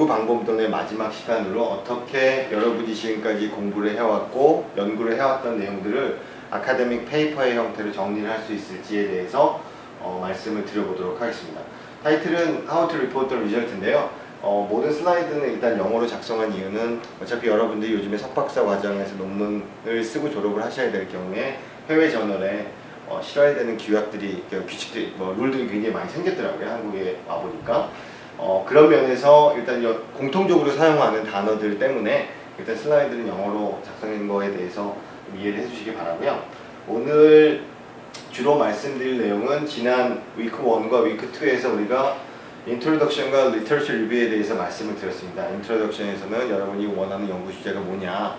연구 방법론의 마지막 시간으로 어떻게 여러분이 지금까지 공부를 해왔고 연구를 해왔던 내용들을 아카데믹 페이퍼의 형태로 정리를 할 수 있을지에 대해서 말씀을 드려보도록 하겠습니다. 타이틀은 How to Report the Result인데요. 모든 슬라이드는 일단 영어로 작성한 이유는 어차피 여러분들이 요즘에 석박사 과정에서 논문을 쓰고 졸업을 하셔야 될 경우에 해외 저널에 실어야 되는 규약들이, 규칙들이, 룰들이 굉장히 많이 생겼더라고요. 한국에 와보니까. 그런 면에서 일단 공통적으로 사용하는 단어들 때문에 일단 슬라이드는 영어로 작성한 거에 대해서 이해를 해주시기 바라고요. 오늘 주로 말씀드릴 내용은 지난 위크 1과 위크 2에서 우리가 인트로덕션과 리터처 리뷰에 대해서 말씀을 드렸습니다. 인트로덕션에서는 여러분이 원하는 연구 주제가 뭐냐,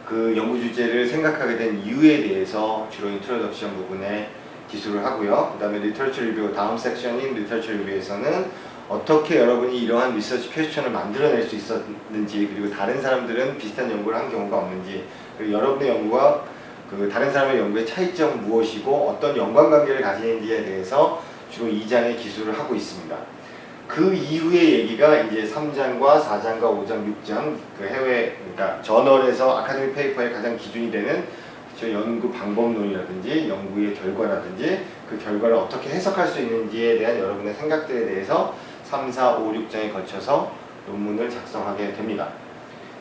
그 연구 주제를 생각하게 된 이유에 대해서 주로 인트로덕션 부분에 기술을 하고요. 그 다음에 리터처 리뷰, 다음 섹션인 리터처 리뷰에서는 어떻게 여러분이 이러한 리서치 퀘스천을 만들어낼 수 있었는지, 그리고 다른 사람들은 비슷한 연구를 한 경우가 없는지, 그리고 여러분의 연구와 그 다른 사람의 연구의 차이점은 무엇이고 어떤 연관관계를 가지는지에 대해서 주로 2장의 기술을 하고 있습니다. 그 이후의 얘기가 이제 3장과 4장과 5장, 6장 그 해외, 그러니까 저널에서 아카데믹 페이퍼의 가장 기준이 되는 연구 방법론이라든지 연구의 결과라든지 그 결과를 어떻게 해석할 수 있는지에 대한 여러분의 생각들에 대해서 3, 4, 5, 6장에 걸쳐서 논문을 작성하게 됩니다.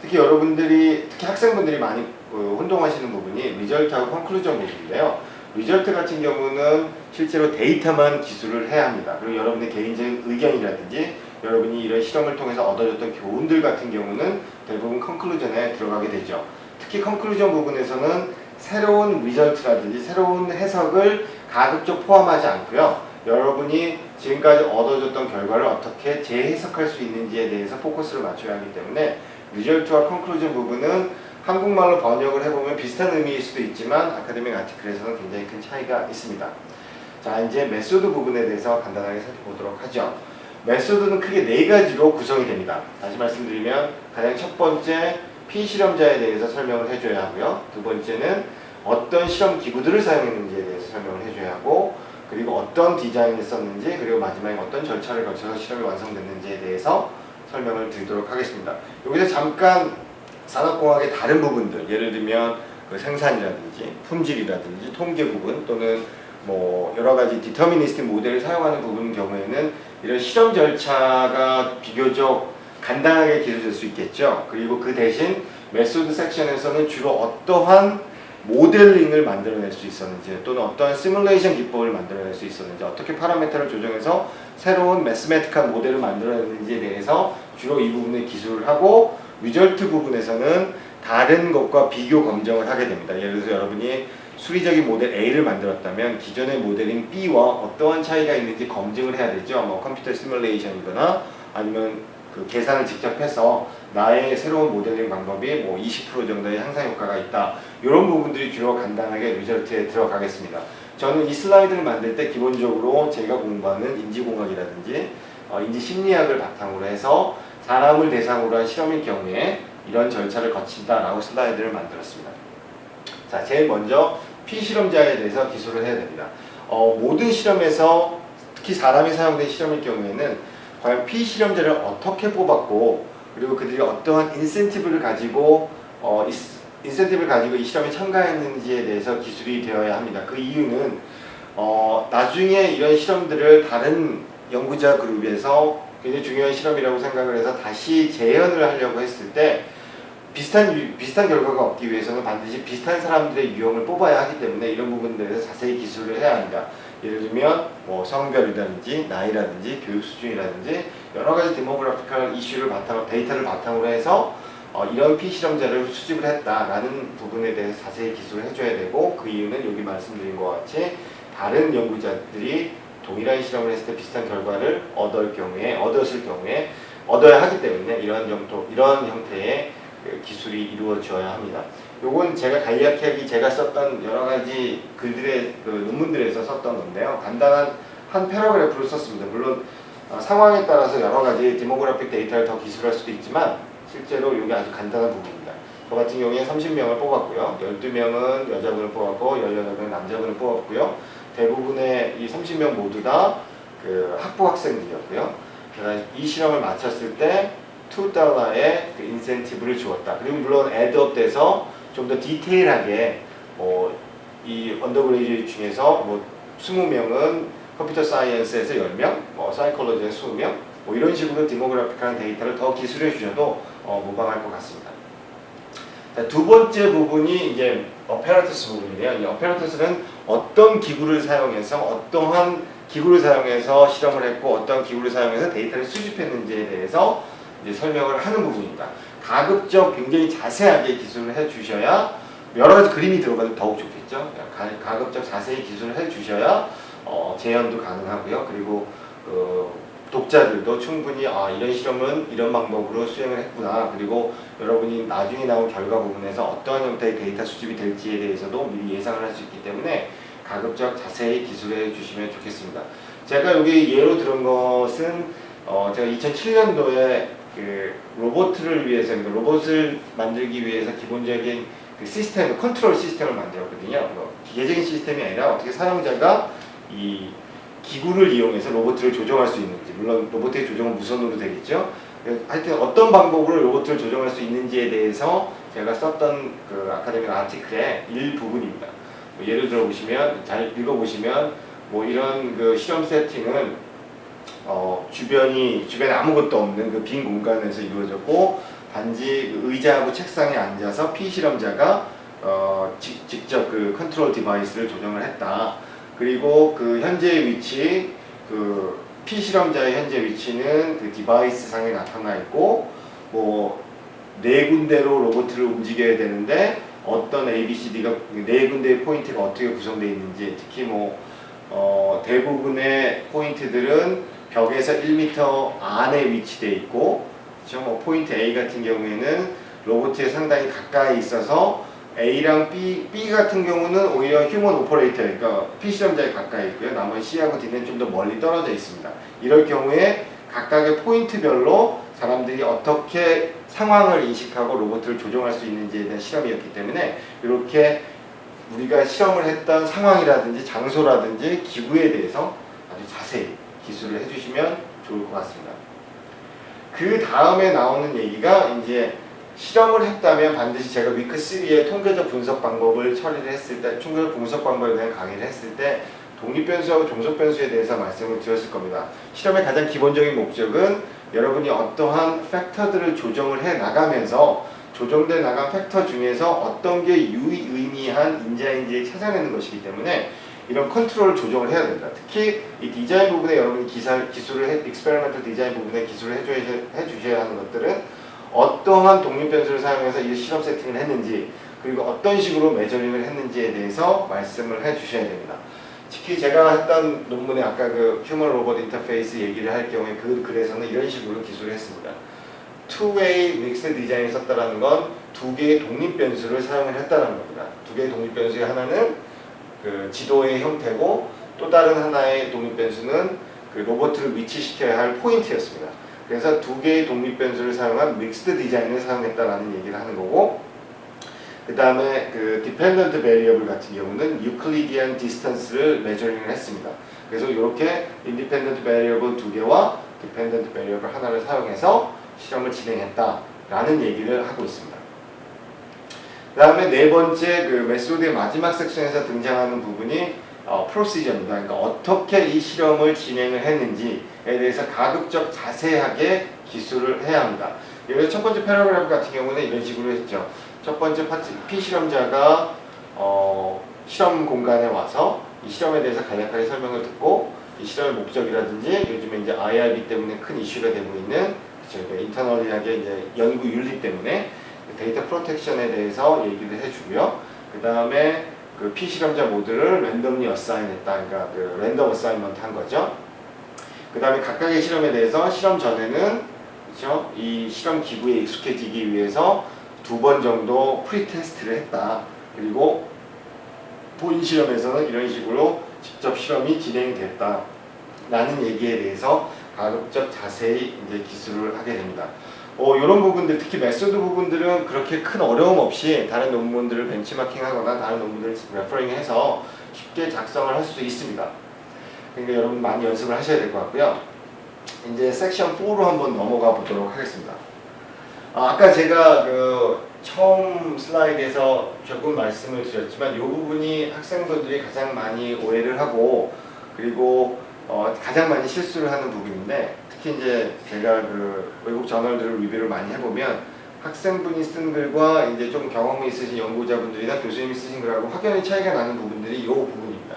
특히 여러분들이, 특히 학생분들이 많이 혼동하시는 부분이 리절트하고 컨클루전 부분인데요. 리절트 같은 경우는 실제로 데이터만 기술을 해야 합니다. 그리고 여러분의 개인적인 의견이라든지 여러분이 이런 실험을 통해서 얻어졌던 교훈들 같은 경우는 대부분 컨클루전에 들어가게 되죠. 특히 컨클루전 부분에서는 새로운 리절트라든지 새로운 해석을 가급적 포함하지 않고요. 여러분이 지금까지 얻어졌던 결과를 어떻게 재해석할 수 있는지에 대해서 포커스를 맞춰야 하기 때문에 리절트와 컨클루전 부분은 한국말로 번역을 해보면 비슷한 의미일 수도 있지만 아카데믹 아티클에서는 굉장히 큰 차이가 있습니다. 자, 이제 메소드 부분에 대해서 간단하게 살펴보도록 하죠. 메소드는 크게 4가지로 구성이 됩니다. 다시 말씀드리면 가장 첫 번째, 피실험자에 대해서 설명을 해줘야 하고요. 두 번째는 어떤 실험 기구들을 사용했는지에 대해서 설명을 해줘야 하고, 그리고 어떤 디자인을 썼는지, 그리고 마지막에 어떤 절차를 거쳐서 실험이 완성됐는지에 대해서 설명을 드리도록 하겠습니다. 여기서 잠깐 산업공학의 다른 부분들, 예를 들면 그 생산이라든지 품질이라든지 통계 부분 또는 여러 가지 디터미니스틱 모델을 사용하는 부분 경우에는 이런 실험 절차가 비교적 간단하게 기술될 수 있겠죠. 그리고 그 대신 메소드 섹션에서는 주로 어떠한 모델링을 만들어낼 수 있었는지 또는 어떠한 시뮬레이션 기법을 만들어낼 수 있었는지, 어떻게 파라미터를 조정해서 새로운 매스매틱한 모델을 만들어내는지에 대해서 주로 이 부분에 기술을 하고, 리절트 부분에서는 다른 것과 비교 검증을 하게 됩니다. 예를 들어서 여러분이 수리적인 모델 A를 만들었다면 기존의 모델인 B와 어떠한 차이가 있는지 검증을 해야 되죠. 컴퓨터 시뮬레이션이거나 아니면 그 계산을 직접 해서 나의 새로운 모델링 방법이 20% 정도의 향상 효과가 있다. 이런 부분들이 주로 간단하게 리절트에 들어가겠습니다. 저는 이 슬라이드를 만들 때 기본적으로 제가 공부하는 인지공학이라든지 인지심리학을 바탕으로 해서 사람을 대상으로 한 실험일 경우에 이런 절차를 거친다라고 슬라이드를 만들었습니다. 자, 제일 먼저 피실험자에 대해서 기술을 해야 됩니다. 모든 실험에서 특히 사람이 사용된 실험일 경우에는 과연 피실험자를 어떻게 뽑았고, 그리고 그들이 어떠한 인센티브를 가지고 이 실험에 참가했는지에 대해서 기술이 되어야 합니다. 그 이유는 나중에 이런 실험들을 다른 연구자 그룹에서 굉장히 중요한 실험이라고 생각을 해서 다시 재현을 하려고 했을 때 비슷한 결과가 얻기 위해서는 반드시 비슷한 사람들의 유형을 뽑아야 하기 때문에 이런 부분들에서 자세히 기술을 해야 합니다. 예를 들면 성별이라든지 나이라든지 교육 수준이라든지 여러 가지 데모그래피컬 이슈를 데이터를 바탕으로 해서 이런 피실험자를 수집을 했다라는 부분에 대해서 자세히 기술을 해줘야 되고, 그 이유는 여기 말씀드린 것 같이 다른 연구자들이 동일한 실험을 했을 때 비슷한 결과를 얻었을 경우에 얻어야 하기 때문에 이런 형태의 기술이 이루어져야 합니다. 요건 제가 간략하게 제가 썼던 여러 가지 글들의 논문들에서 썼던 건데요. 간단한 한 패러그래프를 썼습니다. 물론 상황에 따라서 여러 가지 디모그래픽 데이터를 더 기술할 수도 있지만 실제로 이게 아주 간단한 부분입니다. 저 같은 경우에 30명을 뽑았고요. 12명은 여자분을 뽑았고 18명은 남자분을 뽑았고요. 대부분의 이 30명 모두 다 학부 학생들이었고요. 제가 이 실험을 마쳤을 때 $2의 그 인센티브를 주었다. 그리고 물론 애드업돼서 좀 더 디테일하게 이 언더그레이드 중에서 20명은 컴퓨터 사이언스에서 10명, 사이콜로지에서 20명, 이런 식으로 디모그래픽한 데이터를 더 기술해 주셔도 무방할 것 같습니다. 자, 두 번째 부분이 이제 어페라투스 부분인데요. 이 어페라투스는 어떤 기구를 사용해서 어떠한 기구를 사용해서 실험을 했고 어떤 기구를 사용해서 데이터를 수집했는지에 대해서 이제 설명을 하는 부분입니다. 가급적 굉장히 자세하게 기술을 해주셔야 여러 가지 그림이 들어가도 더욱 좋겠죠. 가급적 자세히 기술을 해주셔야 재현도 가능하고요. 그리고 독자들도 충분히 이런 실험은 이런 방법으로 수행을 했구나. 그리고 여러분이 나중에 나온 결과 부분에서 어떠한 형태의 데이터 수집이 될지에 대해서도 미리 예상을 할 수 있기 때문에 가급적 자세히 기술해 주시면 좋겠습니다. 제가 여기 예로 들은 것은 제가 2007년도에 그 로봇을 위해서, 로봇을 만들기 위해서 기본적인 그 시스템, 컨트롤 시스템을 만들었거든요. 기계적인 시스템이 아니라 어떻게 사용자가 이 기구를 이용해서 로봇을 조정할 수 있는지, 물론 로봇의 조정은 무선으로 되겠죠. 하여튼 어떤 방법으로 로봇을 조정할 수 있는지에 대해서 제가 썼던 그 아카데믹 아티클의 일부분입니다. 예를 들어 보시면, 잘 읽어보시면 이런 그 실험 세팅은 주변에 아무것도 없는 그 빈 공간에서 이루어졌고 단지 그 의자하고 책상에 앉아서 피실험자가 직접 그 컨트롤 디바이스를 조정을 했다. 그리고 그 현재 위치, 그 피실험자의 현재 위치는 그 디바이스 상에 나타나 있고 네 군데로 로봇을 움직여야 되는데 어떤 ABCD가 네 군데의 포인트가 어떻게 구성되어 있는지, 특히 대부분의 포인트들은 벽에서 1m 안에 위치되어 있고, 그렇죠? 포인트 A 같은 경우에는 로봇에 상당히 가까이 있어서 A랑 B 같은 경우는 오히려 휴먼 오퍼레이터, 그러니까 피실험자에 가까이 있고요. 나머지 C하고 D는 좀 더 멀리 떨어져 있습니다. 이럴 경우에 각각의 포인트별로 사람들이 어떻게 상황을 인식하고 로봇을 조정할 수 있는지에 대한 실험이었기 때문에 이렇게 우리가 실험을 했던 상황이라든지 장소라든지 기구에 대해서 아주 자세히 기술을 해주시면 좋을 것 같습니다. 그 다음에 나오는 얘기가 이제 실험을 했다면 반드시 제가 위크 3의 통계적 분석 방법을 처리를 했을 때, 통계적 분석 방법에 대한 강의를 했을 때 독립변수하고 종속변수에 대해서 말씀을 드렸을 겁니다. 실험의 가장 기본적인 목적은 여러분이 어떠한 팩터들을 조정을 해 나가면서 조정돼 나간 팩터 중에서 어떤 게 유의미한 인자인지를 찾아내는 것이기 때문에 이런 컨트롤 조정을 해야 됩니다. 특히 이 디자인 부분에 여러분이 익스페리먼트 디자인 부분에 기술을 해주셔야 하는 것들은 어떠한 독립변수를 사용해서 이 실험 세팅을 했는지, 그리고 어떤 식으로 메저링을 했는지에 대해서 말씀을 해주셔야 됩니다. 특히 제가 했던 논문에 아까 그 휴먼 로봇 인터페이스 얘기를 할 경우에 그 글에서는 이런 식으로 기술을 했습니다. two-way mixed 디자인을 썼다는 건 두 개의 독립 변수를 사용을 했다는 겁니다. 두 개의 독립 변수의 하나는 그 지도의 형태고 또 다른 하나의 독립 변수는 그 로봇을 위치시켜야 할 포인트였습니다. 그래서 두 개의 독립 변수를 사용한 믹스드 디자인을 사용했다라는 얘기를 하는 거고, 그 다음에 그 디펜던트 베리어블 같은 경우는 유클리디안 디스턴스를 메저링을 했습니다. 그래서 이렇게 인디펜던트 베리어블 두 개와 디펜던트 베리어블 하나를 사용해서 실험을 진행했다라는 얘기를 하고 있습니다. 그 다음에 네 번째 그 메소드의 마지막 섹션에서 등장하는 부분이 프로시저입니다. 그러니까 어떻게 이 실험을 진행을 했는지에 대해서 가급적 자세하게 기술을 해야 합니다. 여기서 첫 번째 패러그래프 같은 경우는 이런 식으로 했죠. 첫 번째 파트, 피실험자가 실험 공간에 와서 이 실험에 대해서 간략하게 설명을 듣고 이 실험의 목적이라든지 요즘에 이제 IRB 때문에 큰 이슈가 되고 있는, 그러니까 인터널리하게 이제 연구 윤리 때문에 데이터 프로텍션에 대해서 얘기를 해주고요. 그 다음에 그 피실험자 모드를 랜덤리 어사인했다, 그러니까 그 랜덤 어사인먼트 한 거죠. 그 다음에 각각의 실험에 대해서 실험 전에는, 그렇죠? 이 실험 기구에 익숙해지기 위해서 2번 정도 프리테스트를 했다. 그리고 본 실험에서는 이런 식으로 직접 실험이 진행이 됐다 라는 얘기에 대해서 가급적 자세히 이제 기술을 하게 됩니다. 이런 부분들, 특히 메소드 부분들은 그렇게 큰 어려움 없이 다른 논문들을 벤치마킹하거나 다른 논문들을 레퍼링해서 쉽게 작성을 할 수 있습니다. 그러니까 여러분 많이 연습을 하셔야 될 것 같고요. 이제 섹션 4로 한번 넘어가 보도록 하겠습니다. 아까 제가 그 처음 슬라이드에서 조금 말씀을 드렸지만 이 부분이 학생분들이 가장 많이 오해를 하고 그리고 가장 많이 실수를 하는 부분인데 특히 이제 제가 그 외국 저널들을 리뷰를 많이 해보면 학생분이 쓴 글과 이제 좀 경험이 있으신 연구자분들이나 교수님이 쓰신 글하고 확연히 차이가 나는 부분들이 이 부분입니다.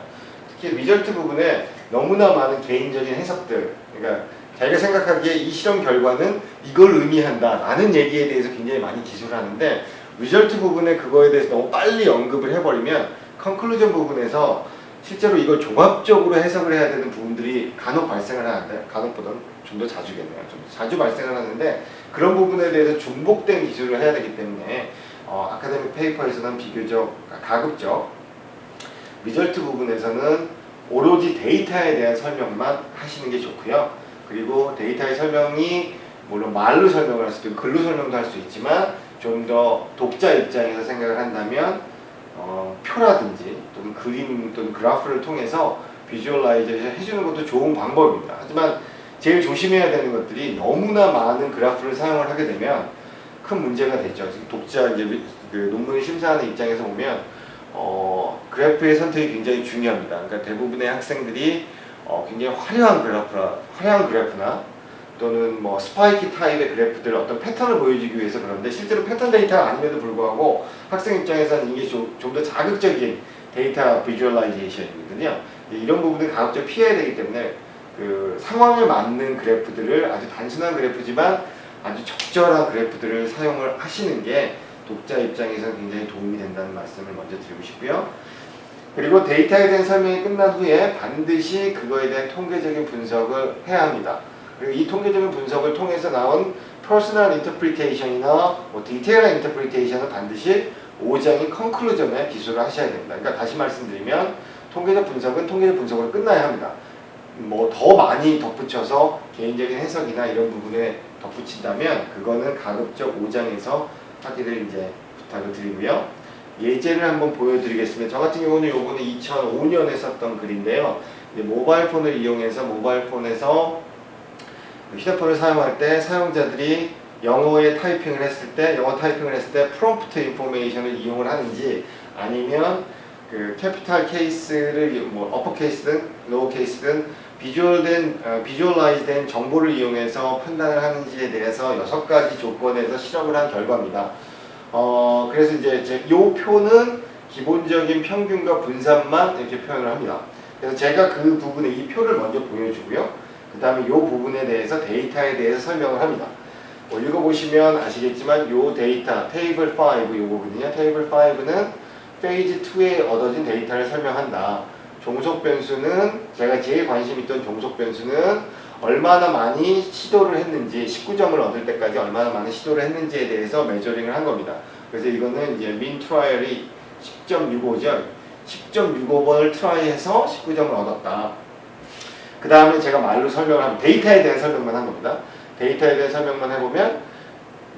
특히 리절트 부분에 너무나 많은 개인적인 해석들, 그러니까 자기가 생각하기에 이 실험 결과는 이걸 의미한다 라는 얘기에 대해서 굉장히 많이 기술을 하는데 리절트 부분에 그거에 대해서 너무 빨리 언급을 해버리면 컨클루전 부분에서 실제로 이걸 종합적으로 해석을 해야 되는 부분들이 간혹 발생을 하는데 간혹보다는 좀 더 자주겠네요. 좀 자주 발생을 하는데 그런 부분에 대해서 중복된 기술을 해야 되기 때문에 아카데믹 페이퍼에서는 비교적 가급적 리절트 부분에서는 오로지 데이터에 대한 설명만 하시는 게 좋고요. 그리고 데이터의 설명이 물론 말로 설명을 할 수도 있고 글로 설명도 할 수 있지만 좀 더 독자 입장에서 생각을 한다면 표라든지 또는 그림 또는 그래프를 통해서 비주얼라이제이션 해주는 것도 좋은 방법입니다. 하지만 제일 조심해야 되는 것들이 너무나 많은 그래프를 사용을 하게 되면 큰 문제가 되죠. 독자 이제 그 논문을 심사하는 입장에서 보면 그래프의 선택이 굉장히 중요합니다. 그러니까 대부분의 학생들이 굉장히 화려한 그래프나 또는 뭐 스파이키 타입의 그래프들 어떤 패턴을 보여주기 위해서 그런데 실제로 패턴 데이터가 아님에도 불구하고 학생 입장에서는 이게 좀 더 자극적인 데이터 비주얼라이제이션이거든요. 이런 부분을 가급적 피해야 되기 때문에 그 상황에 맞는 그래프들을 아주 단순한 그래프지만 아주 적절한 그래프들을 사용을 하시는 게 독자 입장에서 굉장히 도움이 된다는 말씀을 먼저 드리고 싶고요. 그리고 데이터에 대한 설명이 끝난 후에 반드시 그거에 대한 통계적인 분석을 해야 합니다. 그리고 이 통계적인 분석을 통해서 나온 퍼스널 인터프리테이션이나 뭐 디테일한 인터프리테이션은 반드시 5장의 컨클루전에 기술을 하셔야 됩니다. 그러니까 다시 말씀드리면 통계적 분석은 통계적 분석으로 끝나야 합니다. 뭐 더 많이 덧붙여서 개인적인 해석이나 이런 부분에 덧붙인다면 그거는 가급적 5장에서 하기를 이제 부탁을 드리고요. 예제를 한번 보여드리겠습니다. 저 같은 경우는 요거는 2005년에 썼던 글인데요. 모바일 폰을 이용해서 모바일 폰에서 휴대폰을 사용할 때 사용자들이 영어 타이핑을 했을 때 프롬프트 인포메이션을 이용을 하는지 아니면 그 캐피탈 케이스를 뭐 어퍼 케이스든 로우 케이스든 비주얼라이즈된 정보를 이용해서 판단을 하는지에 대해서 6가지 조건에서 실험을 한 결과입니다. 그래서 이제 이 표는 기본적인 평균과 분산만 이렇게 표현을 합니다. 그래서 제가 그 부분에 이 표를 먼저 보여주고요. 그 다음에 이 부분에 대해서 데이터에 대해서 설명을 합니다. 읽어보시면 아시겠지만 이 데이터, 테이블 5 이거거든요. 테이블 5는 페이지 2에 얻어진 데이터를 설명한다. 종속 변수는 제가 제일 관심 있던 종속 변수는 얼마나 많이 시도를 했는지 19점을 얻을 때까지 얼마나 많이 시도를 했는지에 대해서 메저링을 한 겁니다. 그래서 이거는 이제 민 트라이얼이 10.65죠. 10.65번을 트라이해서 19점을 얻었다. 그 다음에 제가 말로 설명을 하면 데이터에 대한 설명만 한 겁니다. 데이터에 대한 설명만 해보면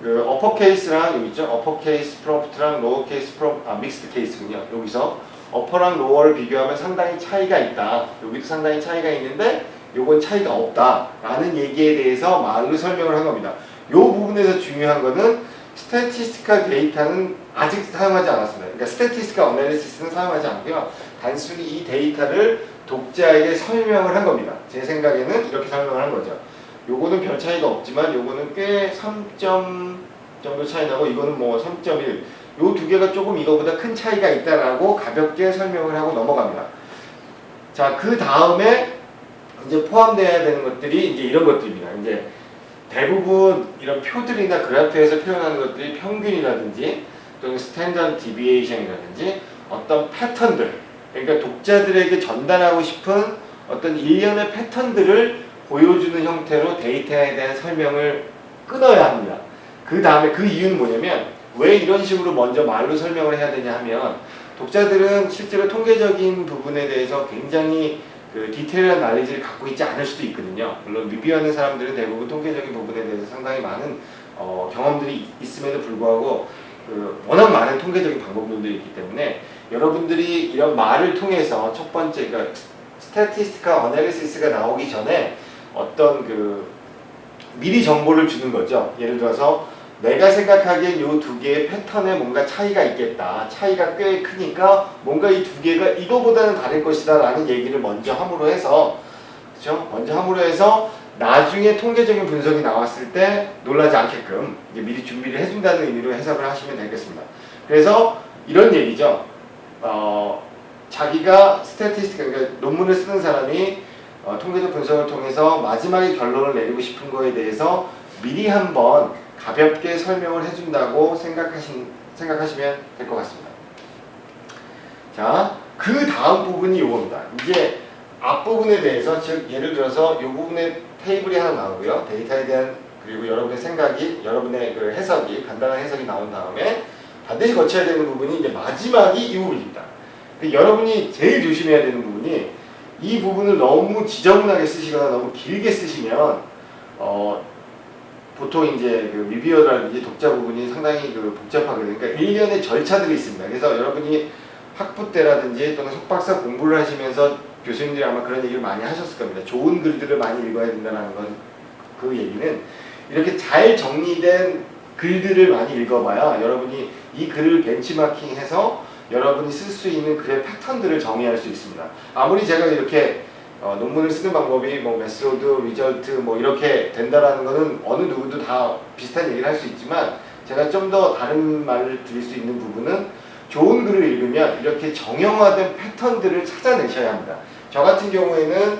그 어퍼케이스랑 여기 있죠. 어퍼케이스 프롬프트랑 로어케이스 믹스드 케이스군요. 여기서 어퍼랑 로어를 비교하면 상당히 차이가 있다. 여기도 상당히 차이가 있는데 요건 차이가 없다 라는 얘기에 대해서 말로 설명을 한 겁니다. 요 부분에서 중요한 거는 스태티스티컬 데이터는 아직 사용하지 않았습니다. 그러니까 스태티스티컬 어널리시스는 사용하지 않고요. 단순히 이 데이터를 독자에게 설명을 한 겁니다. 제 생각에는 이렇게 설명을 한 거죠. 요거는 별 차이가 없지만 요거는 꽤 3점 정도 차이 나고 이거는 뭐 3.1. 요 두 개가 조금 이거보다 큰 차이가 있다라고 가볍게 설명을 하고 넘어갑니다. 자, 그 다음에 이제 포함되어야 되는 것들이 이제 이런 것들입니다. 이제 대부분 이런 표들이나 그래프에서 표현하는 것들이 평균이라든지 또는 스탠더드 디비에이션이라든지 어떤 패턴들, 그러니까 독자들에게 전달하고 싶은 어떤 일련의 패턴들을 보여주는 형태로 데이터에 대한 설명을 끊어야 합니다. 그 다음에 그 이유는 뭐냐면 왜 이런 식으로 먼저 말로 설명을 해야 되냐 하면 독자들은 실제로 통계적인 부분에 대해서 굉장히 그 디테일한 날리지를 갖고 있지 않을 수도 있거든요. 물론 리뷰하는 사람들은 대부분 통계적인 부분에 대해서 상당히 많은 경험들이 있음에도 불구하고 그 워낙 많은 통계적인 방법론들이 있기 때문에 여러분들이 이런 말을 통해서 첫 번째 그러니까 스태티스티컬 어널리시스가 나오기 전에 어떤 그 미리 정보를 주는 거죠. 예를 들어서 내가 생각하기엔 이 두 개의 패턴에 뭔가 차이가 있겠다. 차이가 꽤 크니까 뭔가 이 두 개가 이거보다는 다를 것이다 라는 얘기를 먼저 함으로 해서, 그렇죠? 먼저 함으로 해서 나중에 통계적인 분석이 나왔을 때 놀라지 않게끔 이제 미리 준비를 해준다는 의미로 해석을 하시면 되겠습니다. 그래서 이런 얘기죠. 자기가 그러니까 논문을 쓰는 사람이 통계적 분석을 통해서 마지막에 결론을 내리고 싶은 거에 대해서 미리 한번 가볍게 설명을 해준다고 생각하시면 될 것 같습니다. 자, 그 다음 부분이 이겁니다. 이제 앞부분에 대해서, 즉 예를 들어서 이 부분에 테이블이 하나 나오고요. 데이터에 대한, 그리고 여러분의 생각이, 여러분의 그 해석이, 간단한 해석이 나온 다음에 반드시 거쳐야 되는 부분이 이제 마지막이 이 부분입니다. 근데 여러분이 제일 조심해야 되는 부분이, 이 부분을 너무 지저분하게 쓰시거나 너무 길게 쓰시면 보통 이제 그 리뷰어라든지 독자 부분이 상당히 그 복잡하거든요. 그러니까 일련의 절차들이 있습니다. 그래서 여러분이 학부 때라든지 또는 석박사 공부를 하시면서 교수님들이 아마 그런 얘기를 많이 하셨을 겁니다. 좋은 글들을 많이 읽어야 된다는 건, 그 얘기는 이렇게 잘 정리된 글들을 많이 읽어봐야 여러분이 이 글을 벤치마킹해서 여러분이 쓸 수 있는 글의 패턴들을 정의할 수 있습니다. 아무리 제가 이렇게 논문을 쓰는 방법이 뭐 메소드, 리절트 뭐 이렇게 된다라는 거는 어느 누구도 다 비슷한 얘기를 할 수 있지만, 제가 좀 더 다른 말을 드릴 수 있는 부분은 좋은 글을 읽으면 이렇게 정형화된 패턴들을 찾아내셔야 합니다. 저 같은 경우에는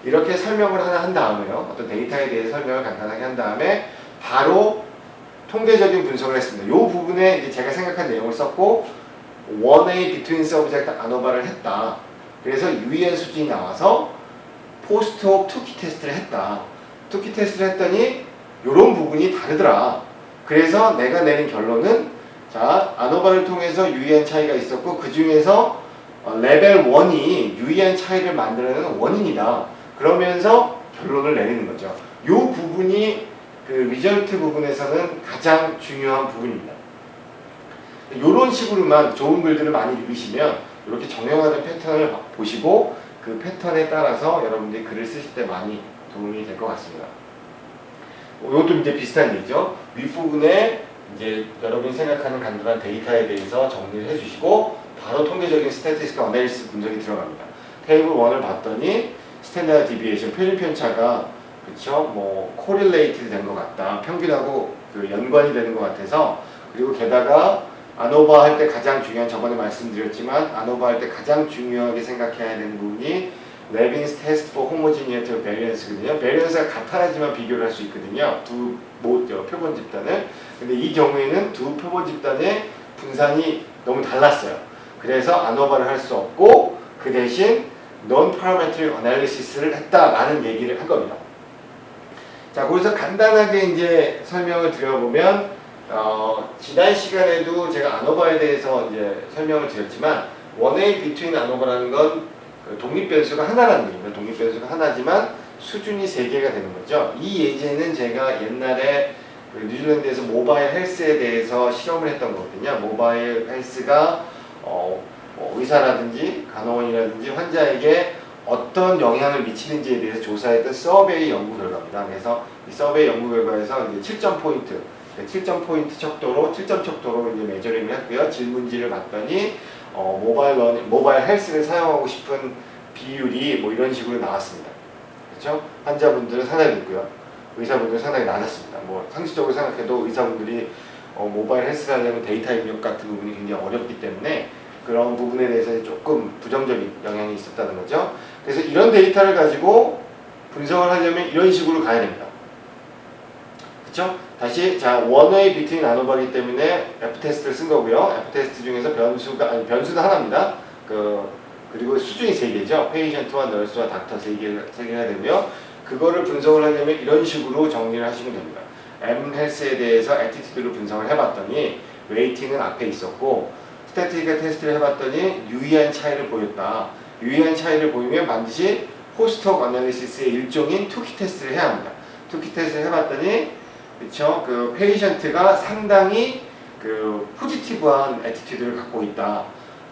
이렇게 설명을 하나 한 다음에요. 어떤 데이터에 대해 설명을 간단하게 한 다음에 바로 통계적인 분석을 했습니다. 이 부분에 이제 제가 생각한 내용을 썼고, 원웨이 비트윈 서브젝트 아노바를 했다. 그래서 유의한 수준이 나와서 포스트옥 투키 테스트를 했다. 투키 테스트를 했더니 이런 부분이 다르더라. 그래서 내가 내린 결론은, 자, 아노바를 통해서 유의한 차이가 있었고 그 중에서 레벨 1이 유의한 차이를 만들어내는 원인이다. 그러면서 결론을 내리는 거죠. 이 부분이 그 리절트 부분에서는 가장 중요한 부분입니다. 이런 식으로만 좋은 글들을 많이 읽으시면 이렇게 정형화된 패턴을 보시고 그 패턴에 따라서 여러분들이 글을 쓰실 때 많이 도움이 될 것 같습니다. 이것도 이제 비슷한 얘기죠. 윗부분에 이제 여러분이 생각하는 간단한 데이터에 대해서 정리를 해주시고 바로 통계적인 스태티스틱 어널리시스 분석이 들어갑니다. 테이블 1을 봤더니 스탠다드 디비에이션, 표준 편차가 그렇죠, 뭐 코릴레이티드 된 것 같다, 평균하고 그 연관이 되는 것 같아서, 그리고 게다가 아노바 할 때 가장 중요한, 저번에 말씀드렸지만 아노바 할 때 가장 중요하게 생각해야 되는 부분이 레빈스 테스트 포 호모지니어티 베리언스거든요. 베리언스가 같아야지만 비교를 할 수 있거든요. 두 표본 집단을. 근데 이 경우에는 두 표본 집단의 분산이 너무 달랐어요. 그래서 아노바를 할 수 없고 그 대신 non-parametric analysis를 했다라는 얘기를 한 겁니다. 자, 거기서 간단하게 이제 설명을 드려보면, 지난 시간에도 제가 아노바에 대해서 이제 설명을 드렸지만, 원웨이 비트윈 아노바라는 건 독립변수가 하나라는 얘기입니다. 독립변수가 하나지만 수준이 3개가 되는 거죠. 이 예제는 제가 옛날에 뉴질랜드에서 모바일 헬스에 대해서 실험을 했던 거거든요. 모바일 헬스가 의사라든지 간호원이라든지 환자에게 어떤 영향을 미치는지에 대해서 조사했던 서베이 연구 결과입니다. 그래서 이 서베이 연구 결과에서 이제 7점 포인트 척도로 7점 척도로 이제 메저링을 했고요. 질문지를 봤더니 모바일 헬스를 사용하고 싶은 비율이 뭐 이런 식으로 나왔습니다. 그렇죠? 환자분들은 상당히 높고요. 의사분들은 상당히 낮았습니다. 뭐 상식적으로 생각해도 의사분들이 모바일 헬스를 하려면 데이터 입력 같은 부분이 굉장히 어렵기 때문에 그런 부분에 대해서 조금 부정적인 영향이 있었다는 거죠. 그래서 이런 데이터를 가지고 분석을 하려면 이런 식으로 가야 됩니다. 그렇죠? 다시 자, 원웨이 비트윈 아노바이기 때문에 F테스트를 쓴 거고요. F테스트 중에서 변수는 하나입니다. 그리고 수준이 3개죠. 페이션트와 널스와 닥터 3개가 되고요. 그거를 분석을 하려면 이런 식으로 정리를 하시면 됩니다. M헬스에 대해서 애티튜드를 분석을 해봤더니 웨이팅은 앞에 있었고, 스태티스틱 테스트를 해봤더니 유의한 차이를 보였다. 유의한 차이를 보이면 반드시 포스트옥 어널리시스의 일종인 투키 테스트를 해야 합니다. 투키 테스트를 해봤더니 그쵸, 그 페이션트가 상당히 그 포지티브한 애티튜드를 갖고 있다.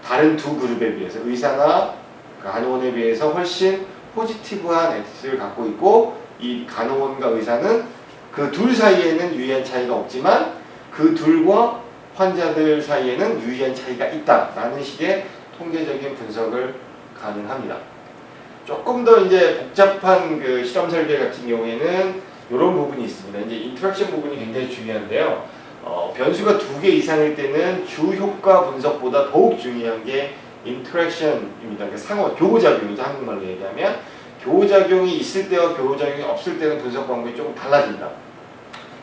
다른 두 그룹에 비해서, 의사나 간호원에 비해서 훨씬 포지티브한 애티튜드를 갖고 있고, 이 간호원과 의사는 그 둘 사이에는 유의한 차이가 없지만 그 둘과 환자들 사이에는 유의한 차이가 있다라는 식의 통계적인 분석을 가능합니다. 조금 더 이제 복잡한 그 실험 설계 같은 경우에는 이런 부분이 있습니다. 이제 인터랙션 부분이 굉장히 중요한데요. 변수가 2개 이상일 때는 주 효과 분석보다 더욱 중요한 게 인터랙션입니다. 그러니까 상호 교호작용이죠. 한국말로 얘기하면 교호작용이 있을 때와 교호작용이 없을 때는 분석 방법이 조금 달라진다.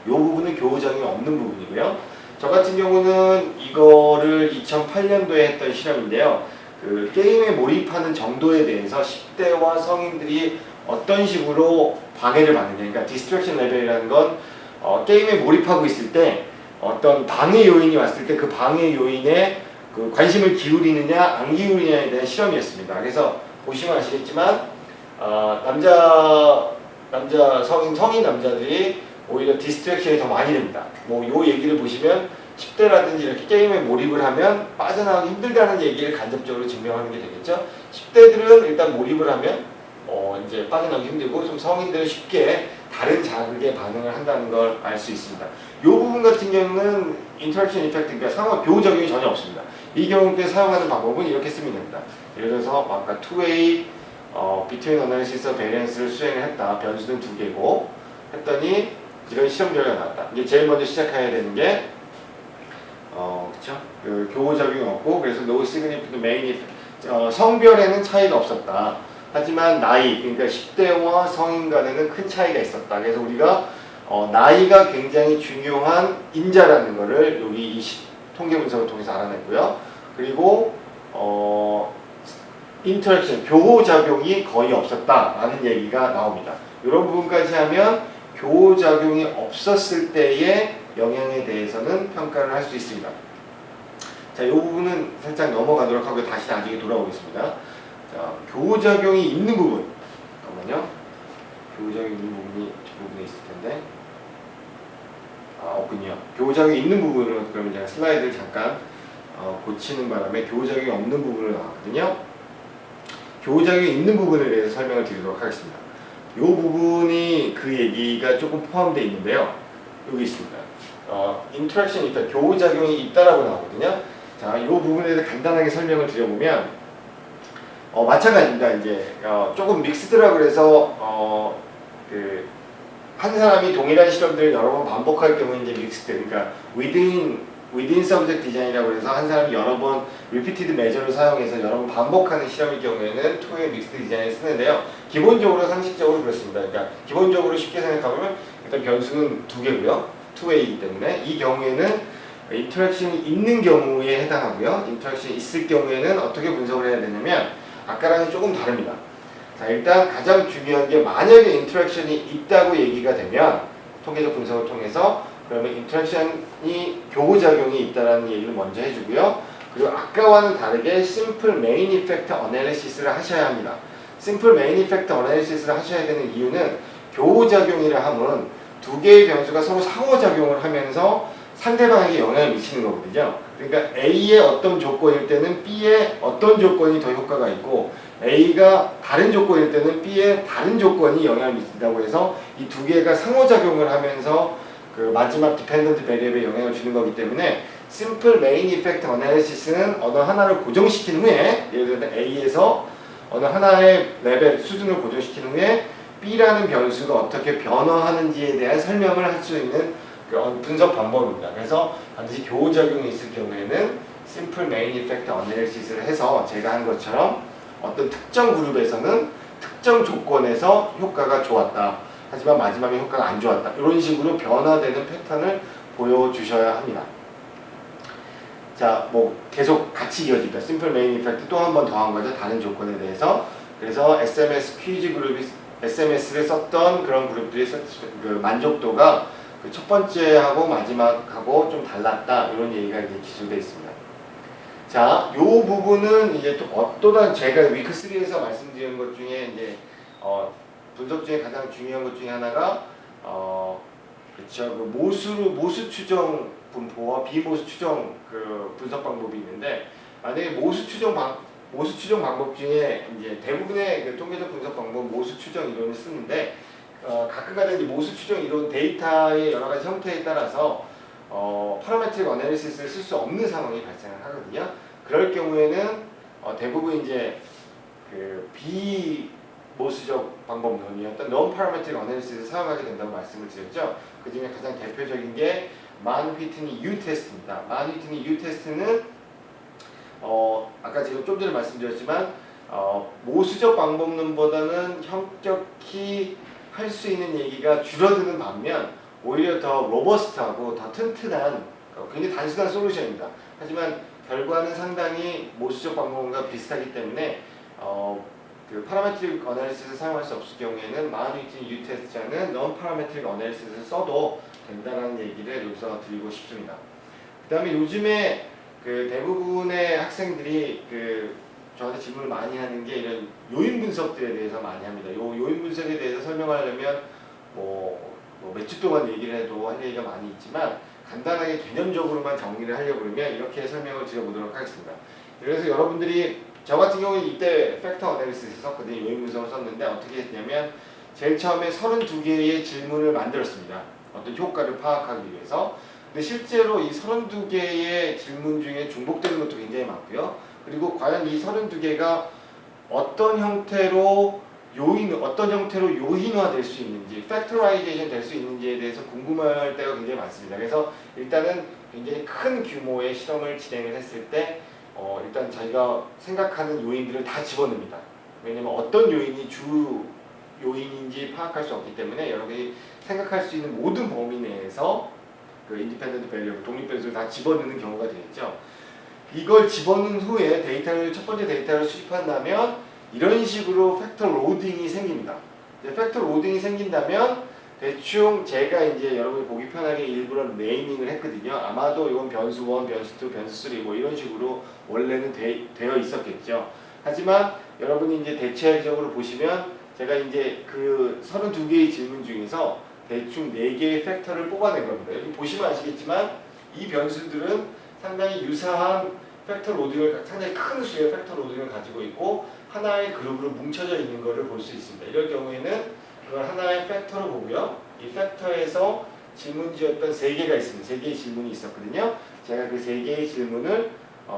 이 부분은 교호작용이 없는 부분이고요. 저 같은 경우는 이거를 2008년도에 했던 실험인데요. 그 게임에 몰입하는 정도에 대해서 10대와 성인들이 어떤 식으로 방해를 받느냐. 그러니까 디스트랙션 레벨이라는 건 게임에 몰입하고 있을 때 어떤 방해 요인이 왔을 때 그 방해 요인에 그 관심을 기울이느냐 안 기울이느냐에 대한 실험이었습니다. 그래서 보시면 아시겠지만 성인 남자들이 오히려 디스트랙션이 더 많이 됩니다. 뭐 요 얘기를 보시면 10대라든지 이렇게 게임에 몰입을 하면 빠져나가기 힘들다는 얘기를 간접적으로 증명하는 게 되겠죠. 10대들은 일단 몰입을 하면 이제 빠져나가기 힘들고 좀 성인들은 쉽게 다른 자극에 반응을 한다는 걸 알 수 있습니다. 이 부분 같은 경우는 인터랙션 이펙트, 그러니까 상호 교호작용이 전혀 없습니다. 이 경우 때 사용하는 방법은 이렇게 쓰면 됩니다. 예를 들어서 아까 투웨이 between analysis of variance를 수행을 했다. 변수는 2개고 했더니 이런 실험 결과가 나왔다. 이제 제일 먼저 시작해야 되는 게 그쵸? 그 교호작용이 없고 그래서 no significant main effect. 성별에는 차이가 없었다. 하지만 나이, 그러니까 10대와 성인 간에는 큰 차이가 있었다. 그래서 우리가 나이가 굉장히 중요한 인자라는 것을 여기 이 통계 분석을 통해서 알아냈고요. 그리고 인터랙션, 교호작용이 거의 없었다라는 얘기가 나옵니다. 이런 부분까지 하면 교호작용이 없었을 때의 영향에 대해서는 평가를 할 수 있습니다. 자, 이 부분은 살짝 넘어가도록 하고 다시 나중에 돌아오겠습니다. 자, 교호작용이 있는 부분. 잠깐만요. 교호작용이 있는 부분이 저 부분에 있을 텐데. 없군요. 교호작용이 있는 부분으로 그러면 제가 슬라이드를 잠깐 고치는 바람에 교호작용이 없는 부분으로 나왔거든요. 교호작용이 있는 부분에 대해서 설명을 드리도록 하겠습니다. 이 부분이 그 얘기가 조금 포함되어 있는데요. 여기 있습니다. 인터랙션 이펙트, 교호작용이 있다라고 나오거든요. 자, 이 부분에 대해서 간단하게 설명을 드려보면 마찬가지입니다. 이제 조금 믹스드라고 그래서 한 사람이 동일한 실험들을 여러 번 반복할 경우에 이제 믹스드, 그러니까 within subject design이라고 해서 한 사람이 여러 번 repeated measure를 사용해서 여러 번 반복하는 실험일 경우에는 투웨이 믹스드 디자인을 쓰는데요. 기본적으로 상식적으로 그렇습니다. 그러니까 기본적으로 쉽게 생각하면 일단 변수는 2개고요. 투웨이이기 때문에 이 경우에는 인터랙션이 있는 경우에 해당하고요. 인터랙션이 있을 경우에는 어떻게 분석을 해야 되냐면 아까랑은 조금 다릅니다. 자, 일단 가장 중요한 게 만약에 인터랙션이 있다고 얘기가 되면 통계적 분석을 통해서 그러면 인터랙션이 교호작용이 있다는 얘기를 먼저 해주고요. 그리고 아까와는 다르게 심플 메인 이펙트 어널리시스를 하셔야 합니다. 심플 메인 이펙트 어널리시스를 하셔야 되는 이유는 교호작용이라 함은 2개의 변수가 서로 상호작용을 하면서 상대방에게 영향을 미치는 거거든요. 그러니까 A의 어떤 조건일 때는 B의 어떤 조건이 더 효과가 있고 A가 다른 조건일 때는 B의 다른 조건이 영향을 미친다고 해서 이 2개가 상호작용을 하면서 그 마지막 디펜던트 베리어블에 영향을 주는 거기 때문에 심플 메인 이펙트 어널리시스는 어느 하나를 고정시킨 후에 예를 들어 A에서 어느 하나의 레벨 수준을 고정시킨 후에 B라는 변수가 어떻게 변화하는지에 대한 설명을 할 수 있는 분석 방법입니다. 그래서 반드시 교호작용이 있을 경우에는 심플 메인 이펙트 어널리시스를 해서 제가 한 것처럼 어떤 특정 그룹에서는 특정 조건에서 효과가 좋았다. 하지만 마지막에 효과가 안 좋았다. 이런 식으로 변화되는 패턴을 보여주셔야 합니다. 자, 뭐 계속 같이 이어집니다. 심플 메인 이펙트 또 한 번 더 한 거죠. 다른 조건에 대해서. 그래서 SMS 퀴즈 그룹이 SMS를 썼던 그런 그룹들의 그 만족도가 그 첫 번째하고 마지막하고 좀 달랐다. 이런 얘기가 이제 기술되어 있습니다. 자, 요 부분은 이제 또 다른 제가 위크 3에서 말씀드린 것 중에 이제 분석 중에 가장 중요한 것 중에 하나가 그렇죠. 그 모수 추정 분포와 비모수 추정 그 분석 방법이 있는데 만약에 모수 추정 방법 중에 이제 대부분의 그 통계적 분석 방법 모수 추정 이론을 쓰는데 가끔가다 이제 모수 추정 이론 데이터의 여러 가지 형태에 따라서 파라메트릭 어널리시스를 쓸 수 없는 상황이 발생을 하거든요. 그럴 경우에는 대부분 이제 그 비모수적 방법론이었던 non-parametric analysis를 사용하게 된다고 말씀을 드렸죠. 그 중에 가장 대표적인 게 만-휘트니 U 테스트입니다. 만-휘트니 U 테스트는 아까 지금 좀 전에 말씀드렸지만 모수적 방법론보다는 형격히 할 수 있는 얘기가 줄어드는 반면 오히려 더 로버스트하고 더 튼튼한 굉장히 단순한 솔루션입니다. 하지만 결과는 상당히 모수적 방법과 비슷하기 때문에 그 파라메트릭 어널리시스를 사용할 수 없을 경우에는 만-휘트니 U 테스트라는 non-parametric 어널리시스를 써도 된다는 얘기를 여기서 드리고 싶습니다. 그 다음에 요즘에 그 대부분의 학생들이 저한테 질문을 많이 하는 게 이런 요인 분석들에 대해서 많이 합니다. 요인 분석에 대해서 설명하려면 몇 주 동안 얘기를 해도 할 얘기가 많이 있지만 간단하게 개념적으로만 정리를 하려고 그러면 이렇게 설명을 드려보도록 하겠습니다. 그래서 여러분들이 저 같은 경우에 이때 팩터 어널리시스 썼거든요. 요인 분석을 썼는데 어떻게 했냐면 제일 처음에 32개의 질문을 만들었습니다. 어떤 효과를 파악하기 위해서. 근데 실제로 이 32개의 질문 중에 중복되는 것도 굉장히 많고요. 그리고 과연 이 32개가 어떤 형태로 요인화될 수 있는지, 팩토라이제이션 될 수 있는지에 대해서 궁금할 때가 굉장히 많습니다. 그래서 일단은 굉장히 큰 규모의 실험을 진행을 했을 때 일단 자기가 생각하는 요인들을 다 집어넣습니다. 왜냐면 어떤 요인이 주 요인인지 파악할 수 없기 때문에 여러분이 생각할 수 있는 모든 범위 내에서 그 인디펜던트 밸리어블, 독립 변수를 다 집어넣는 경우가 되겠죠. 이걸 집어넣은 후에 첫 번째 데이터를 수집한다면 이런 식으로 팩터 로딩이 생깁니다. 팩터 로딩이 생긴다면 대충 제가 이제 여러분이 보기 편하게 일부러 네이밍을 했거든요. 아마도 이건 변수 1, 변수 2, 변수 3 이런 식으로 원래는 되어 있었겠죠. 하지만 여러분이 이제 대체적으로 보시면 제가 이제 그 32개의 질문 중에서 대충 4개의 팩터를 뽑아낸 겁니다. 여기 보시면 아시겠지만 이 변수들은 상당히 유사한 팩터 로딩을, 상당히 큰 수의 팩터 로딩을 가지고 있고 하나의 그룹으로 뭉쳐져 있는 것을 볼 수 있습니다. 이럴 경우에는 그걸 하나의 팩터로 보고요. 이 팩터에서 질문지였던 3개가 있습니다. 3개의 질문이 있었거든요. 제가 그 3개의 질문을 1, 2,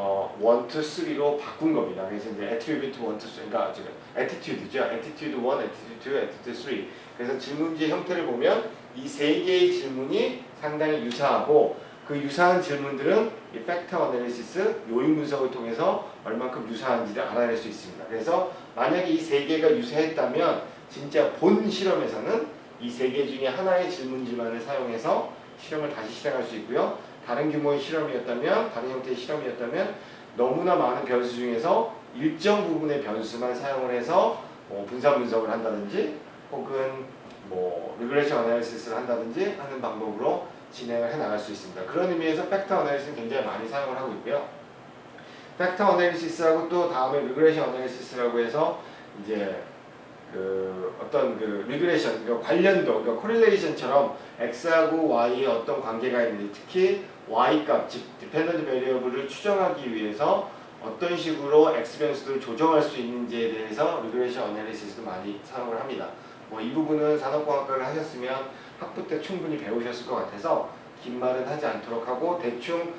3로 바꾼 겁니다. 그래서 이제 attribute 1, 2, 3, 그러니까 지금 attitude죠. attitude 1, attitude 2, attitude 3. 그래서 질문지의 형태를 보면 이 3개의 질문이 상당히 유사하고 그 유사한 질문들은 이 팩터 어널리시스, 요인 분석을 통해서 얼만큼 유사한지를 알아낼 수 있습니다. 그래서 만약에 이 3개가 유사했다면 진짜 본 실험에서는 이 3개 중에 하나의 질문지만을 사용해서 실험을 다시 실행할 수 있고요. 다른 규모의 실험이었다면, 다른 형태의 실험이었다면 너무나 많은 변수 중에서 일정 부분의 변수만 사용을 해서 분산 분석을 한다든지 혹은 리그레션 어널리시스를 한다든지 하는 방법으로 진행을 해 나갈 수 있습니다. 그런 의미에서 팩터 어널리시스는 굉장히 많이 사용을 하고 있고요. 팩터 어널리시스하고 또 다음에 리그레션 어널리시스라고 해서 이제 어떤 리그레션, 그러니까 관련도, 그러니까 코릴레이션처럼 x하고 y의 어떤 관계가 있는지, 특히 y 값, 즉 디펜던트 베리어블을 추정하기 위해서 어떤 식으로 x 변수들을 조정할 수 있는지에 대해서 리그레션 어널리시스도 많이 사용을 합니다. 이 부분은 산업공학과를 하셨으면 학부 때 충분히 배우셨을 것 같아서 긴 말은 하지 않도록 하고 대충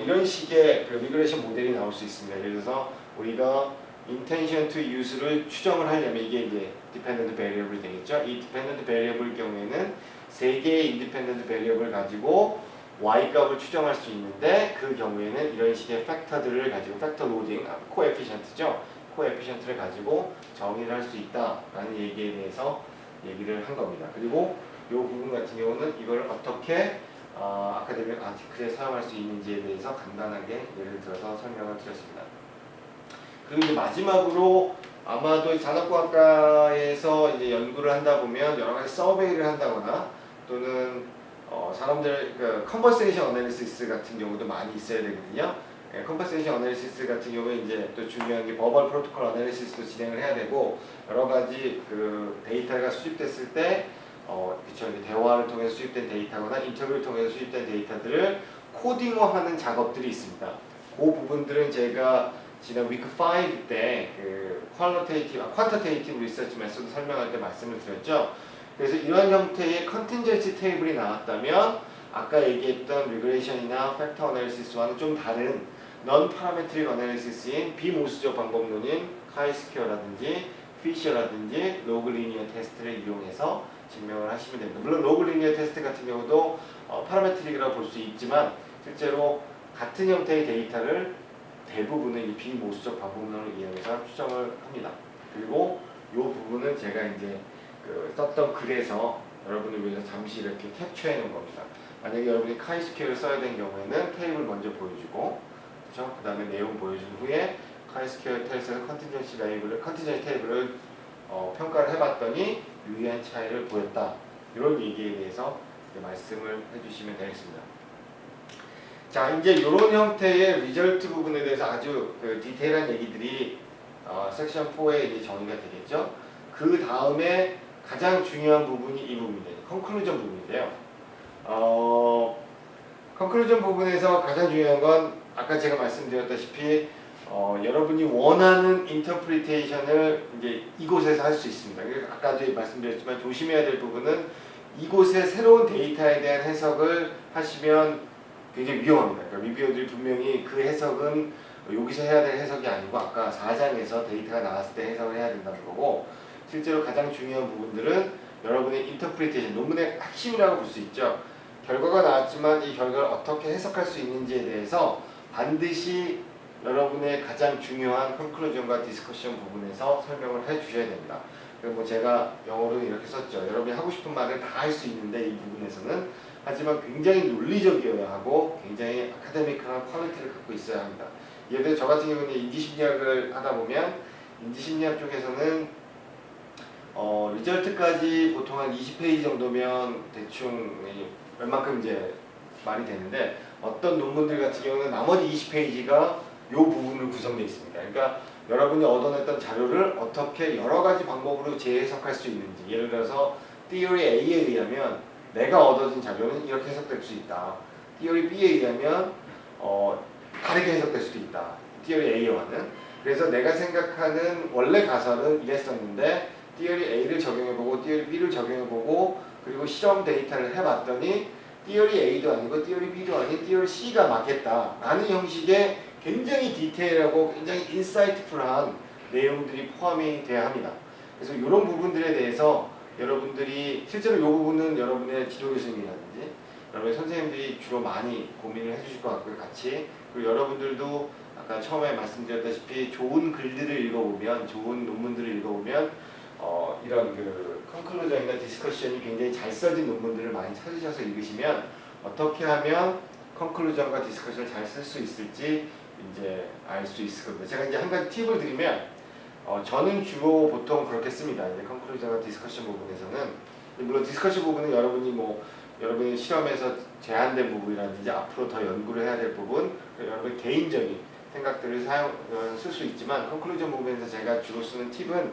이런 식의 리그레션 모델이 나올 수 있습니다. 예를 들어서 우리가 intention to use를 추정을 하려면 이게 이제 dependent variable이 되겠죠. 이 dependent variable일 경우에는 3개의 independent variable 가지고 y 값을 추정할 수 있는데 그 경우에는 이런 식의 팩터들을 가지고 팩터 로딩, 코에피션트죠. 코에피션트를 가지고 정의를 할 수 있다라는 얘기에 대해서 얘기를 한 겁니다. 그리고 이 부분 같은 경우는 이걸 어떻게 아카데믹 아티클에 사용할 수 있는지에 대해서 간단하게 예를 들어서 설명을 드렸습니다. 그리고 이제 마지막으로 아마도 산업공학과에서 이제 연구를 한다 보면 여러 가지 서베이를 한다거나 또는 사람들 컨버세이션 어널리시스 같은 경우도 많이 있어야 되거든요. 컨버세이션 어널리시스 같은 경우에 이제 또 중요한 게 버벌 프로토콜 어널리시스도 진행을 해야 되고 여러 가지 데이터가 수집됐을 때 그쵸, 대화를 통해서 수집된 데이터거나 인터뷰를 통해서 수집된 데이터들을 코딩화하는 작업들이 있습니다. 그 부분들은 제가 지난 위크 5 때 퀀터테이티브 리서치 메소드 설명할 때 말씀을 드렸죠. 그래서 이런 형태의 컨틴전시 테이블이 나왔다면 아까 얘기했던 리그레이션이나 팩터 어널리시스와는 좀 다른 넌 파라메트릭 어널리시스인 비모수적 방법론인 카이스퀘어라든지 피셔라든지 로그 리니어 테스트를 이용해서 증명을 하시면 됩니다. 물론 로그 리니어 테스트 같은 경우도 파라메트릭이라고 볼 수 있지만 실제로 같은 형태의 데이터를 대부분은 이 비모수적 방법론을 이용해서 추정을 합니다. 그리고 이 부분은 제가 이제 썼던 글에서 여러분을 위해서 잠시 이렇게 캡처해 놓은 겁니다. 만약에 여러분이 카이스퀘어를 써야 되는 경우에는 테이블 먼저 보여주고, 그렇죠? 그 다음에 내용 보여준 후에 카이스퀘어 테스트에서 컨티전시 테이블을 평가를 해봤더니 유의한 차이를 보였다. 이런 얘기에 대해서 말씀을 해주시면 되겠습니다. 자, 이제 이런 형태의 리절트 부분에 대해서 아주 디테일한 얘기들이 섹션 4에 이제 정의가 되겠죠. 그 다음에 가장 중요한 부분이 이 부분이에요. 컨클루전 부분인데요. 컨클루전 부분에서 가장 중요한 건 아까 제가 말씀드렸다시피 여러분이 원하는 인터프리테이션을 이제 이곳에서 할 수 있습니다. 아까도 말씀드렸지만 조심해야 될 부분은 이곳에 새로운 데이터에 대한 해석을 하시면 굉장히 위험합니다. 그러니까 리뷰어들이 분명히 그 해석은 여기서 해야 될 해석이 아니고 아까 4장에서 데이터가 나왔을 때 해석을 해야 된다는 거고, 실제로 가장 중요한 부분들은 여러분의 인터프리테이션, 논문의 핵심이라고 볼 수 있죠. 결과가 나왔지만 이 결과를 어떻게 해석할 수 있는지에 대해서 반드시 여러분의 가장 중요한 컨클루전과 디스커션 부분에서 설명을 해 주셔야 됩니다. 그리고 제가 영어로 이렇게 썼죠. 여러분이 하고 싶은 말을 다 할 수 있는데 이 부분에서는, 하지만 굉장히 논리적이어야 하고 굉장히 아카데미컬한 퀄리티를 갖고 있어야 합니다. 예를 들어 저 같은 경우는 인지심리학을 하다 보면 인지심리학 쪽에서는 리절트까지 보통 한 20페이지 정도면 대충 웬만큼 이제 말이 되는데, 어떤 논문들 같은 경우는 나머지 20페이지가 이 부분으로 구성되어 있습니다. 그러니까 여러분이 얻어냈던 자료를 어떻게 여러 가지 방법으로 재해석할 수 있는지, 예를 들어서 Theory A에 의하면 내가 얻어진 자료는 이렇게 해석될 수 있다. Theory B에 의하면 다르게 해석될 수도 있다. Theory A와는. 그래서 내가 생각하는 원래 가설은 이랬었는데 Theory A를 적용해보고 Theory B를 적용해보고 그리고 실험 데이터를 해봤더니 Theory A도 아니고 Theory B도 아닌 Theory C가 맞겠다 라는 형식의 굉장히 디테일하고 굉장히 인사이트풀한 내용들이 포함이 돼야 합니다. 그래서 이런 부분들에 대해서 여러분들이 실제로 이 부분은 여러분의 지도 교수님이라든지 여러분의 선생님들이 주로 많이 고민을 해주실 것 같고요. 같이. 그리고 여러분들도 아까 처음에 말씀드렸다시피 좋은 글들을 읽어보면, 좋은 논문들을 읽어보면 이런 컨클루전이나 디스커션이 굉장히 잘 써진 논문들을 많이 찾으셔서 읽으시면 어떻게 하면 컨클루전과 디스커션을 잘 쓸 수 있을지 이제 알 수 있을 겁니다. 제가 이제 한 가지 팁을 드리면 저는 주로 보통 그렇게 씁니다. 이제 컨클루전과 디스커션 부분에서는, 물론 디스커션 부분은 여러분이 실험에서 제한된 부분이라든지 앞으로 더 연구를 해야 될 부분, 여러분의 개인적인 생각들을 쓸 수 있지만, 컨클루전 부분에서 제가 주로 쓰는 팁은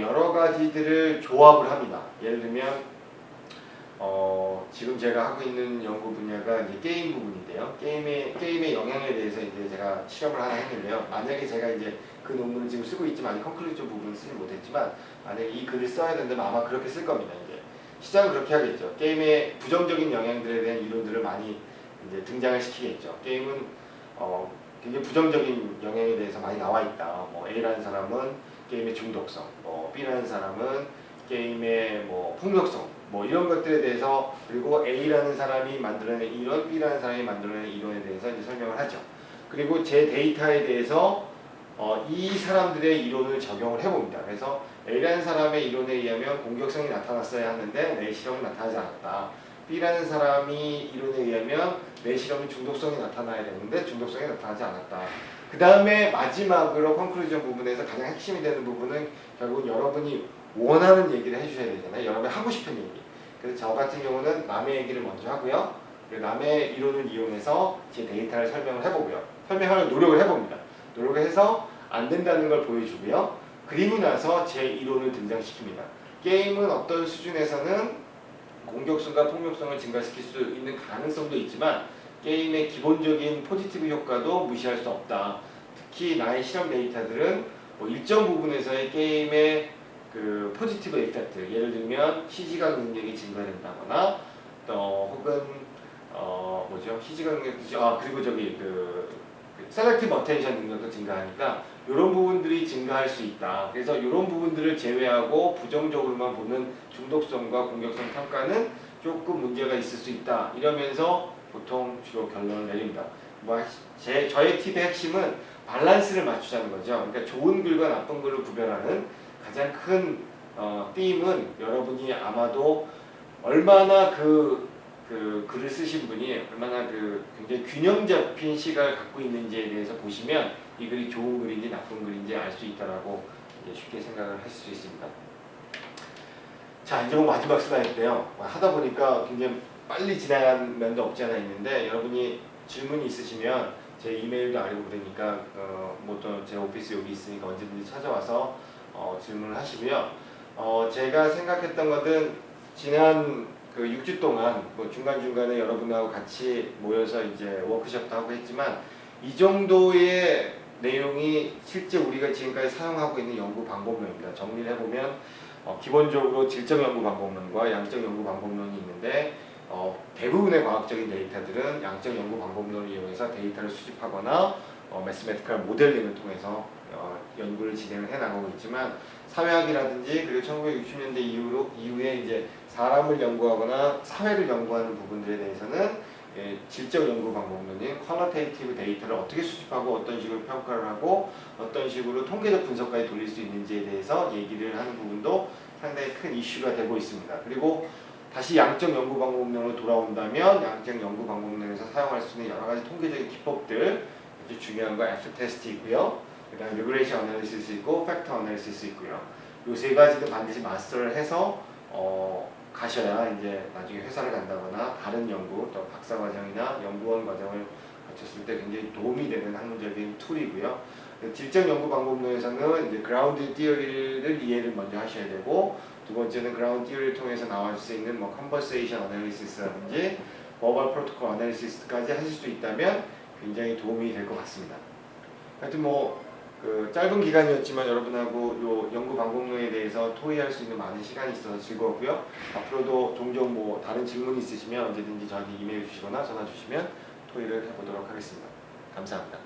여러 가지들을 조합을 합니다. 예를 들면 지금 제가 하고 있는 연구 분야가 이제 게임 부분인데요. 게임의 영향에 대해서 이제 제가 실험을 하나 했는데요. 만약에 제가 이제 그 논문을 지금 쓰고 있지만 컨클루전 부분을 쓰지 못했지만, 만약에 이 글을 써야 된다면 아마 그렇게 쓸 겁니다. 이제 시작은 그렇게 하겠죠. 게임의 부정적인 영향들에 대한 이론들을 많이 이제 등장을 시키겠죠. 게임은 굉장히 부정적인 영향에 대해서 많이 나와 있다. A라는 사람은 게임의 중독성, B라는 사람은 게임의 폭력성, 이런 것들에 대해서, 그리고 A라는 사람이 만들어낸 이론, B라는 사람이 만들어낸 이론에 대해서 이제 설명을 하죠. 그리고 제 데이터에 대해서 이 사람들의 이론을 적용을 해봅니다. 그래서 A라는 사람의 이론에 의하면 공격성이 나타났어야 하는데 내 실험은 나타나지 않았다. B라는 사람이 이론에 의하면 내 실험은 중독성이 나타나야 되는데 중독성이 나타나지 않았다. 그 다음에 마지막으로 컨클루전 부분에서 가장 핵심이 되는 부분은 결국 여러분이 원하는 얘기를 해주셔야 되잖아요. 여러분이 하고 싶은 얘기. 그래서 저 같은 경우는 남의 얘기를 먼저 하고요. 남의 이론을 이용해서 제 데이터를 설명을 해보고요. 설명하는 노력을 해봅니다. 노력을 해서 안 된다는 걸 보여주고요. 그리고 나서 제 이론을 등장시킵니다. 게임은 어떤 수준에서는 공격성과 폭력성을 증가시킬 수 있는 가능성도 있지만 게임의 기본적인 포지티브 효과도 무시할 수 없다. 특히 나의 실험 데이터들은 일정 부분에서의 게임의 그 포지티브 이펙트, 예를 들면 시지각 능력이 증가된다거나 혹은 뭐죠? 희지가 능력도 그리고 저기 셀렉티브 어텐션 능력도 증가하니까 이런 부분들이 증가할 수 있다. 그래서 이런 부분들을 제외하고 부정적으로만 보는 중독성과 공격성 평가는 조금 문제가 있을 수 있다. 이러면서 보통 주로 결론을 내립니다. 저의 팁의 핵심은 밸런스를 맞추자는 거죠. 그러니까 좋은 글과 나쁜 글을 구별하는 가장 큰 띠임은 여러분이 아마도 얼마나 글을 쓰신 분이 얼마나 굉장히 균형 잡힌 시각을 갖고 있는지에 대해서 보시면 이 글이 좋은 글인지 나쁜 글인지 알 수 있다라고 쉽게 생각을 하실 수 있습니다. 자, 이제 뭐 마지막 슬라이드인데요. 하다 보니까 굉장히 빨리 지나간 면도 없지 않아 있는데 여러분이 질문이 있으시면 제 이메일도 알고 그러니까 뭐 또 제 오피스 여기 있으니까 언제든지 찾아와서 질문을 하시고요. 제가 생각했던 것은 지난 6주 동안 뭐 중간중간에 여러분하고 같이 모여서 이제 워크숍도 하고 했지만 이 정도의 내용이 실제 우리가 지금까지 사용하고 있는 연구 방법론입니다. 정리를 해보면 기본적으로 질적 연구 방법론과 양적 연구 방법론이 있는데 대부분의 과학적인 데이터들은 양적 연구 방법론을 이용해서 데이터를 수집하거나 매스매티컬 모델링을 통해서 연구를 진행을 해나가고 있지만 사회학이라든지 그리고 1960년대 이후에 이제 사람을 연구하거나 사회를 연구하는 부분들에 대해서는 질적 연구 방법론인 퀄리테이티브 데이터를 어떻게 수집하고 어떤 식으로 평가를 하고 어떤 식으로 통계적 분석까지 돌릴 수 있는지에 대해서 얘기를 하는 부분도 상당히 큰 이슈가 되고 있습니다. 그리고 다시 양적 연구 방법론으로 돌아온다면 양적 연구 방법론에서 사용할 수 있는 여러 가지 통계적인 기법들 아주 중요한 거 F 테스트 있고요. 그 다음에 리그레이션 어널리시스 있고 팩터 어널리시스 있고요. 이 세 가지도 반드시 마스터를 해서 가셔야 이제 나중에 회사를 간다거나 다른 연구 또 박사 과정이나 연구원 과정을 거쳤을 때 굉장히 도움이 되는 학문적인 툴이고요. 질적 연구 방법론에서는 이제 그라운드 티어리를 이해를 먼저 하셔야 되고 두 번째는 그라운드 티어리를 통해서 나올 수 있는 뭐 컨버세이션 어널리시스라든지 버벌 프로토콜 어널리시스까지 하실 수 있다면 굉장히 도움이 될 것 같습니다. 하여튼 짧은 기간이었지만 여러분하고 요 연구 방법론에 대해서 토의할 수 있는 많은 시간이 있어서 즐거웠고요. 앞으로도 종종 뭐 다른 질문이 있으시면 언제든지 저한테 이메일 주시거나 전화 주시면 토의를 해보도록 하겠습니다. 감사합니다.